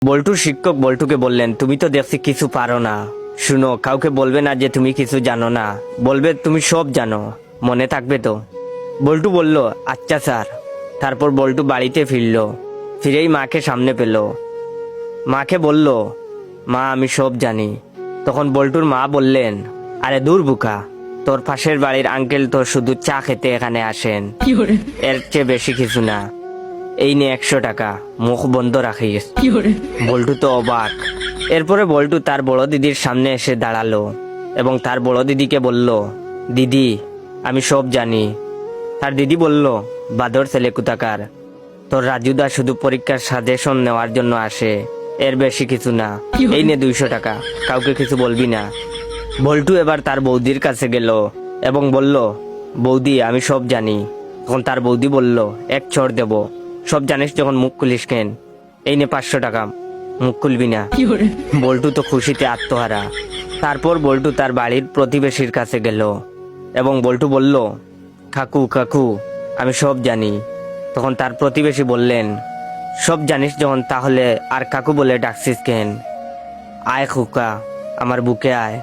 বল্টুর শিক্ষক বল্টুকে বললেন, তুমি তো দেখছি কিছু পারো না। শুনো, কাউকে বলবে না যে তুমি কিছু জানো না, বলবে তুমি সব জানো। মনে থাকবে তো? বল্টু বলল, আচ্ছা স্যার। তারপর বল্টু বাড়িতে ফিরল। ফিরেই মাকে সামনে পেল। মাকে বলল, মা আমি সব জানি। তখন বল্টুর মা বললেন, আরে দূর বুকা, তোর পাশের বাড়ির আঙ্কেল তো শুধু চা খেতে এখানে আসেন, এর চেয়ে বেশি কিছু না। এই নে 100 টাকা, মুখ বন্ধ রাখিস। বল্টু তো অবাক। এরপরে বল্টু তার বড় দিদির সামনে এসে দাঁড়ালো এবং তার বড় দিদিকে বলল, দিদি আমি সব জানি। তার দিদি বলল, বাদর ছেলে কোথাকার, তোর রাজুদা শুধু পরীক্ষার সাজেশন নেওয়ার জন্য আসে, এর বেশি কিছু না। এই নে 200 টাকা, কাউকে কিছু বলবি না। বল্টু এবার তার বৌদির কাছে গেল এবং বলল, বৌদি আমি সব জানি। তখন তার বৌদি বলল, এক চড় দেব, সব জানিস যখন মুখ খুলিস কেন? এই নে 500 টাকা, মুখ খুলবি না। বল্টু তো খুশিতে আত্মহারা। তারপর বল্টু তার বাড়ির প্রতিবেশীর কাছে গেল এবং বল্টু বলল, কাকু কাকু আমি সব জানি। তখন তার প্রতিবেশী বললেন, সব জানিস যখন তাহলে আর কাকু বলে ডাকছিস কেন? আয় খুকা, আমার বুকে আয়।